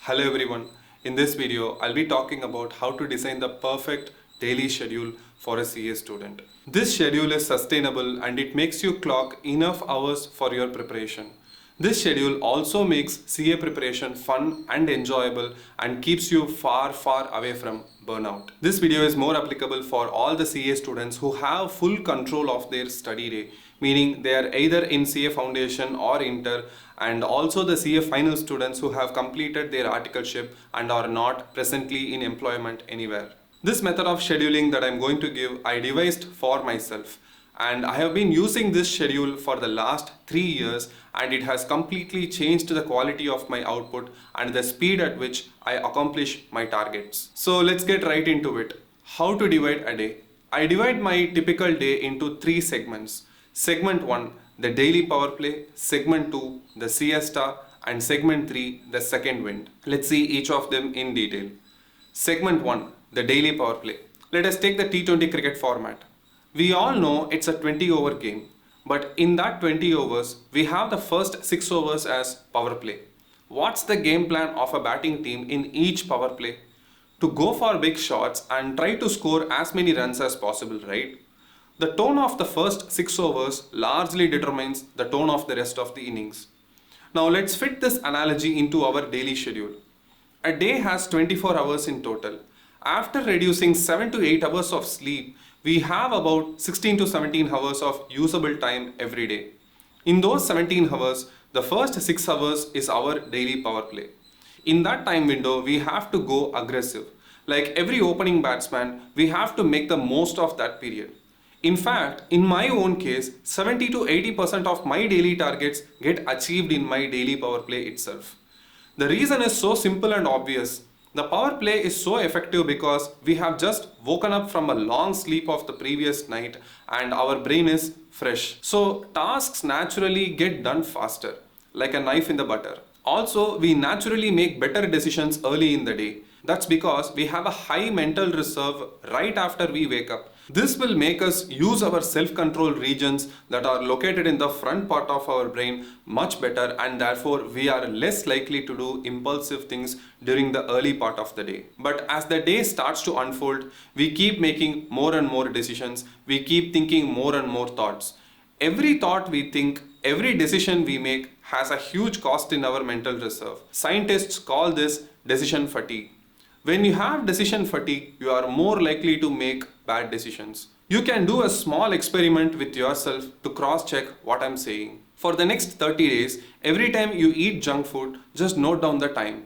Hello everyone. In this video, I'll be talking about how to design the perfect daily schedule for a CA student. This schedule is sustainable and it makes you clock enough hours for your preparation. This schedule also makes CA preparation fun and enjoyable and keeps you far away from burnout. This video is more applicable for all the CA students who have full control of their study day, meaning they are either in CA Foundation or Inter, and also the CA final students who have completed their articleship and are not presently in employment anywhere. This method of scheduling that I'm going to give, I devised for myself. And I have been using this schedule for the last 3 years and it has completely changed the quality of my output and the speed at which I accomplish my targets. So let's get right into it. How to divide a day? I divide my typical day into 3 segments. Segment 1, the daily power play. Segment 2, the siesta. And segment 3, the second wind. Let's see each of them in detail. Segment 1, the daily power play. Let us take the T20 cricket format. We all know it's a 20 over game, but in that 20 overs, we have the first 6 overs as power play. What's the game plan of a batting team in each power play? To go for big shots and try to score as many runs as possible, right? The tone of the first 6 overs largely determines the tone of the rest of the innings. Now let's fit this analogy into our daily schedule. A day has 24 hours in total. After reducing 7 to 8 hours of sleep, we have about 16 to 17 hours of usable time every day. In those 17 hours, the first 6 hours is our daily power play. In that time window, we have to go aggressive. Like every opening batsman, we have to make the most of that period. In fact, in my own case, 70 to 80% of my daily targets get achieved in my daily power play itself. The reason is so simple and obvious. The power play is so effective because we have just woken up from a long sleep of the previous night and our brain is fresh. So tasks naturally get done faster, like a knife in the butter. Also, we naturally make better decisions early in the day. That's because we have a high mental reserve right after we wake up. This will make us use our self-control regions that are located in the front part of our brain much better, and therefore we are less likely to do impulsive things during the early part of the day. But as the day starts to unfold, we keep making more and more decisions, we keep thinking more and more thoughts. Every thought we think, every decision we make has a huge cost in our mental reserve. Scientists call this decision fatigue. When you have decision fatigue, you are more likely to make bad decisions. You can do a small experiment with yourself to cross-check what I'm saying. For the next 30 days, every time you eat junk food, just note down the time.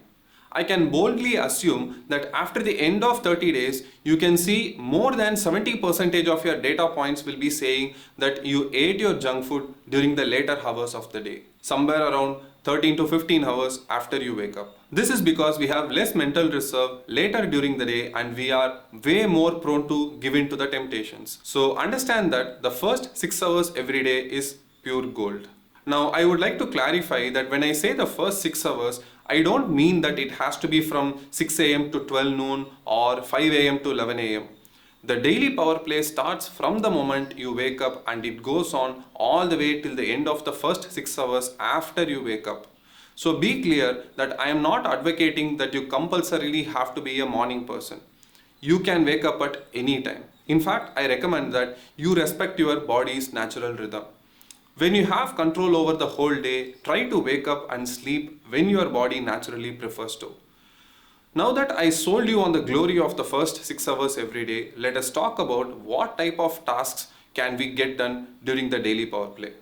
I can boldly assume that after the end of 30 days, you can see more than 70% of your data points will be saying that you ate your junk food during the later hours of the day, somewhere around 13 to 15 hours after you wake up. This is because we have less mental reserve later during the day and we are way more prone to give in to the temptations. So understand that the first 6 hours every day is pure gold. Now I would like to clarify that when I say the first 6 hours, I don't mean that it has to be from 6 a.m. to 12 noon or 5 a.m. to 11 a.m. The daily power play starts from the moment you wake up and it goes on all the way till the end of the first 6 hours after you wake up. So be clear that I am not advocating that you compulsorily have to be a morning person. You can wake up at any time. In fact, I recommend that you respect your body's natural rhythm. When you have control over the whole day, try to wake up and sleep when your body naturally prefers to. Now that I sold you on the glory of the first 6 hours every day, let us talk about what type of tasks can we get done during the daily power play.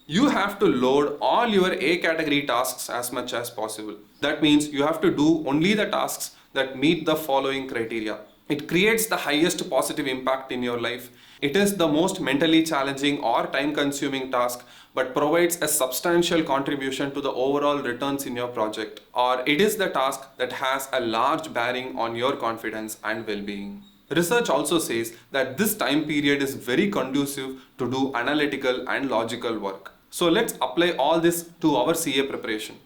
You have to load all your A category tasks as much as possible. That means you have to do only the tasks that meet the following criteria. It creates the highest positive impact in your life. It is the most mentally challenging or time-consuming task, but provides a substantial contribution to the overall returns in your project. Or it is the task that has a large bearing on your confidence and well-being. Research also says that this time period is very conducive to do analytical and logical work. So let's apply all this to our CA preparation.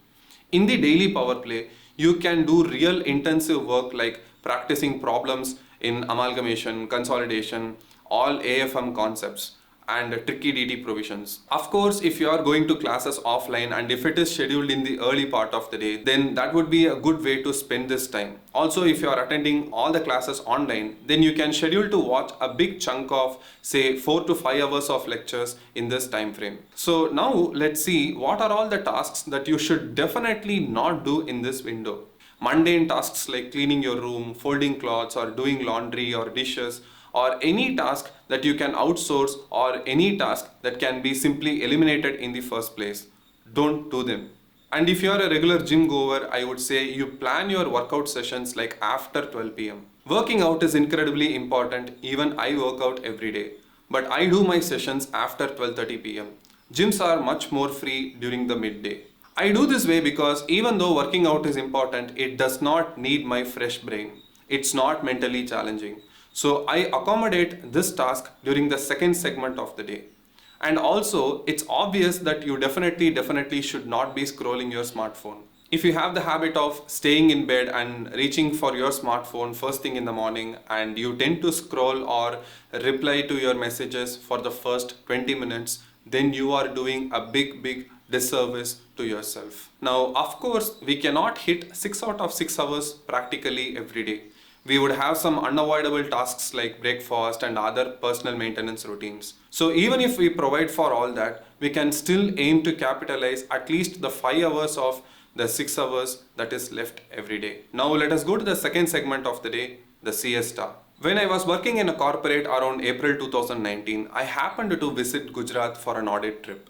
In the daily power play, you can do real intensive work like practicing problems in amalgamation, consolidation, all AFM concepts. and tricky DT provisions. Of course, if you are going to classes offline and if it is scheduled in the early part of the day, then that would be a good way to spend this time. Also, if you are attending all the classes online, then you can schedule to watch a big chunk of say 4 to 5 hours of lectures in this time frame. So now let's see what are all the tasks that you should definitely not do in this window. Mundane tasks like cleaning your room, folding clothes, or doing laundry or dishes, or any task that you can outsource, or any task that can be simply eliminated in the first place. Don't do them. And if you are a regular gym goer, I would say you plan your workout sessions like after 12 pm. Working out is incredibly important. Even I work out every day, but I do my sessions after 12:30 pm. Gyms are much more free during the midday. I do this way because even though working out is important, it does not need my fresh brain. It's not mentally challenging. So I accommodate this task during the second segment of the day. And also, it's obvious that you definitely should not be scrolling your smartphone. If you have the habit of staying in bed and reaching for your smartphone first thing in the morning, and you tend to scroll or reply to your messages for the first 20 minutes, then you are doing a big disservice to yourself. Now, of course, we cannot hit 6 out of 6 hours practically every day. We would have some unavoidable tasks like breakfast and other personal maintenance routines. So even if we provide for all that, we can still aim to capitalize at least the 5 hours of the 6 hours that is left every day. Now let us go to the second segment of the day, the siesta. When I was working in a corporate around April 2019, I happened to visit Gujarat for an audit trip.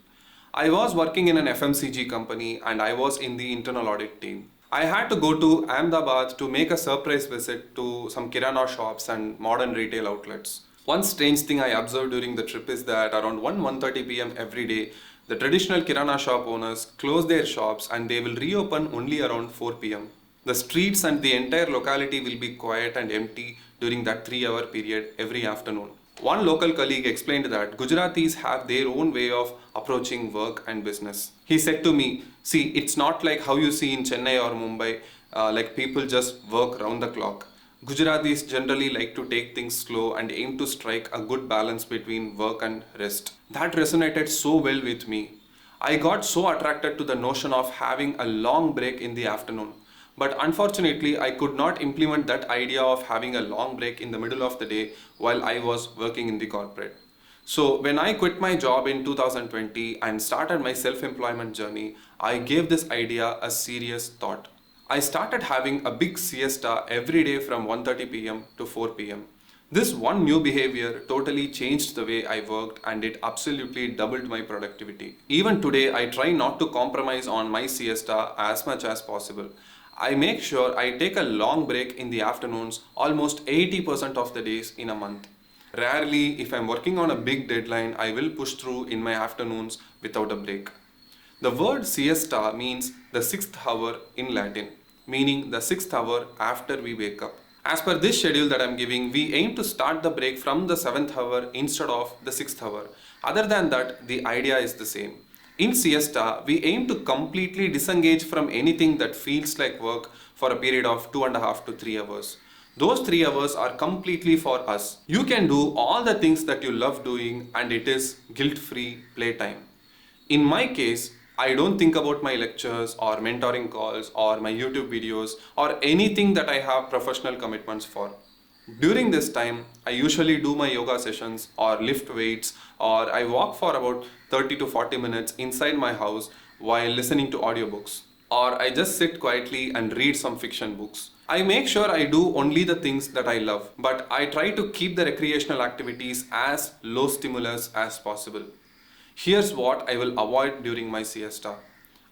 I was working in an FMCG company and I was in the internal audit team. I had to go to Ahmedabad to make a surprise visit to some kirana shops and modern retail outlets. One strange thing I observed during the trip is that around 1:30 pm every day, the traditional kirana shop owners close their shops and they will reopen only around 4 pm. The streets and the entire locality will be quiet and empty during that 3-hour period every afternoon. One local colleague explained that Gujaratis have their own way of approaching work and business. He said to me, see, it's not like how you see in Chennai or Mumbai, like people just work round the clock. Gujaratis generally like to take things slow and aim to strike a good balance between work and rest. That resonated so well with me. I got so attracted to the notion of having a long break in the afternoon. But unfortunately, I could not implement that idea of having a long break in the middle of the day while I was working in the corporate. So when I quit my job in 2020 and started my self-employment journey, I gave this idea a serious thought. I started having a big siesta every day from 1:30 pm to 4 pm. This one new behavior totally changed the way I worked and it absolutely doubled my productivity. Even today, I try not to compromise on my siesta as much as possible. I make sure I take a long break in the afternoons almost 80% of the days in a month. Rarely, if I'm working on a big deadline, I will push through in my afternoons without a break. The word siesta means the sixth hour in Latin, meaning the sixth hour after we wake up. As per this schedule that I'm giving, we aim to start the break from the 7th hour instead of the 6th hour. Other than that, the idea is the same. In siesta, we aim to completely disengage from anything that feels like work for a period of 2.5 to 3 hours. Those 3 hours are completely for us. You can do all the things that you love doing and it is guilt-free playtime. In my case, I don't think about my lectures or mentoring calls or my YouTube videos or anything that I have professional commitments for. During this time, I usually do my yoga sessions or lift weights or I walk for about 30 to 40 minutes inside my house while listening to audiobooks. Or I just sit quietly and read some fiction books. I make sure I do only the things that I love, but I try to keep the recreational activities as low stimulus as possible. Here's what I will avoid during my siesta.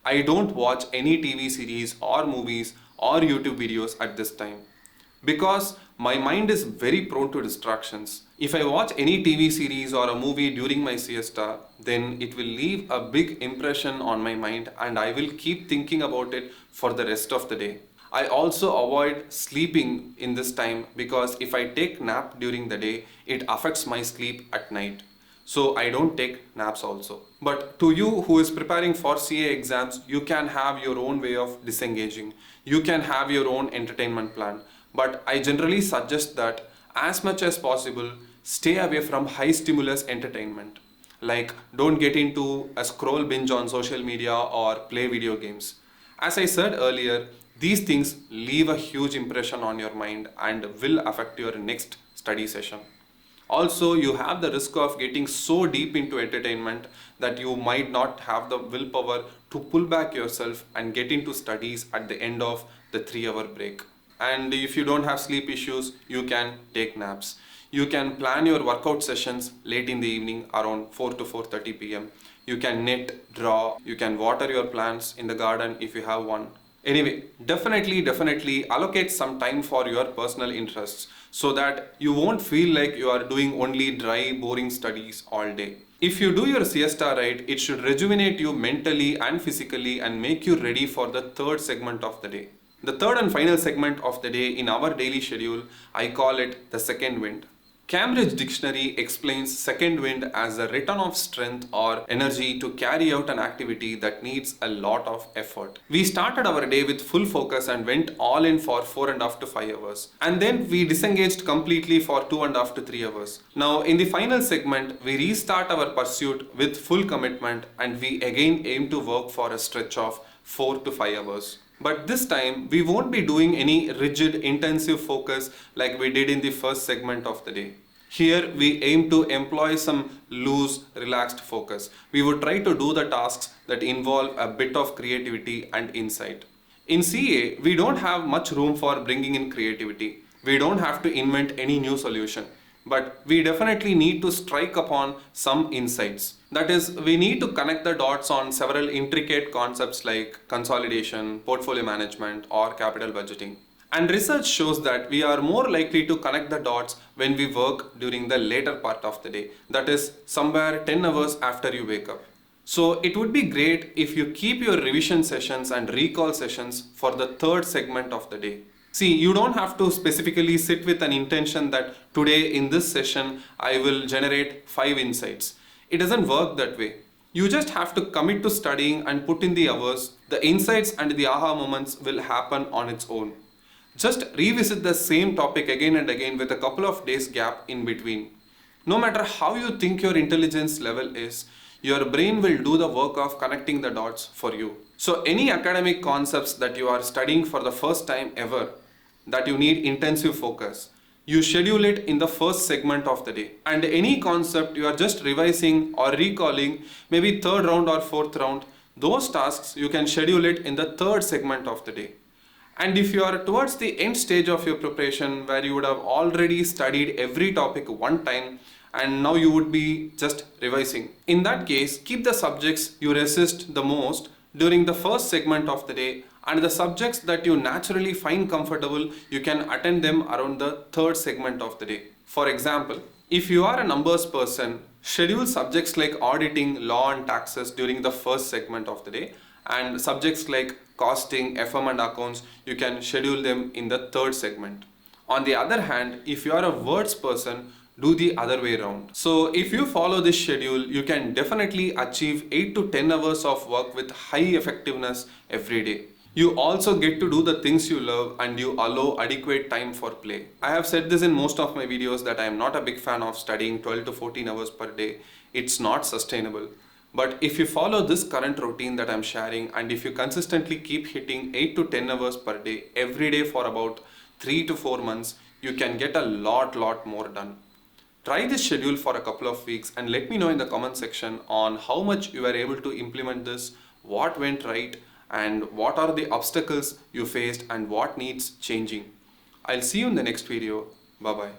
I don't watch any TV series or movies or YouTube videos at this time because my mind is very prone to distractions. If I watch any TV series or a movie during my siesta, then it will leave a big impression on my mind and I will keep thinking about it for the rest of the day. I also avoid sleeping in this time because if I take nap during the day, it affects my sleep at night. So I don't take naps also. But to you who is preparing for CA exams, you can have your own way of disengaging. You can have your own entertainment plan. But I generally suggest that as much as possible, stay away from high stimulus entertainment. Like, don't get into a scroll binge on social media or play video games. As I said earlier, these things leave a huge impression on your mind and will affect your next study session. Also, you have the risk of getting so deep into entertainment that you might not have the willpower to pull back yourself and get into studies at the end of the 3 hour break. And if you don't have sleep issues, you can take naps. You can plan your workout sessions late in the evening around 4 to 4:30 p.m. You can knit, draw, you can water your plants in the garden if you have one. Anyway, definitely allocate some time for your personal interests so that you won't feel like you are doing only dry, boring studies all day. If you do your siesta right, it should rejuvenate you mentally and physically and make you ready for the third segment of the day. The third and final segment of the day in our daily schedule, I call it the second wind. Cambridge Dictionary explains second wind as a return of strength or energy to carry out an activity that needs a lot of effort. We started our day with full focus and went all in for 4.5 to 5 hours. And then we disengaged completely for 2.5 to 3 hours. Now, in the final segment, we restart our pursuit with full commitment and we again aim to work for a stretch of 4 to 5 hours. But this time, we won't be doing any rigid, intensive focus like we did in the first segment of the day. Here, we aim to employ some loose, relaxed focus. We would try to do the tasks that involve a bit of creativity and insight. In CA, we don't have much room for bringing in creativity. We don't have to invent any new solution. But we definitely need to strike upon some insights. That is, we need to connect the dots on several intricate concepts like consolidation, portfolio management, or capital budgeting. And research shows that we are more likely to connect the dots when we work during the later part of the day. That is, somewhere 10 hours after you wake up. So it would be great if you keep your revision sessions and recall sessions for the third segment of the day. See, you don't have to specifically sit with an intention that today in this session I will generate 5 insights. It doesn't work that way. You just have to commit to studying and put in the hours. The insights and the aha moments will happen on its own. Just revisit the same topic again and again with a couple of days gap in between. No matter how you think your intelligence level is, your brain will do the work of connecting the dots for you. So any academic concepts that you are studying for the first time ever, that you need intensive focus, you schedule it in the first segment of the day. And any concept you are just revising or recalling, maybe third round or fourth round, those tasks you can schedule it in the third segment of the day. And if you are towards the end stage of your preparation where you would have already studied every topic one time and now you would be just revising, in that case, keep the subjects you resist the most during the first segment of the day, and the subjects that you naturally find comfortable, you can attend them around the third segment of the day. For example, if you are a numbers person, schedule subjects like auditing, law and taxes during the first segment of the day, and subjects like costing, FM and accounts, you can schedule them in the third segment. On the other hand, if you are a words person, do the other way around. So if you follow this schedule, you can definitely achieve 8 to 10 hours of work with high effectiveness every day. You also get to do the things you love and you allow adequate time for play. I have said this in most of my videos that I am not a big fan of studying 12 to 14 hours per day. It's not sustainable. But if you follow this current routine that I'm sharing and if you consistently keep hitting 8 to 10 hours per day every day for about 3 to 4 months, you can get a lot more done. Try this schedule for a couple of weeks and let me know in the comment section on how much you were able to implement this, what went right, and what are the obstacles you faced and what needs changing. I'll see you in the next video. Bye bye.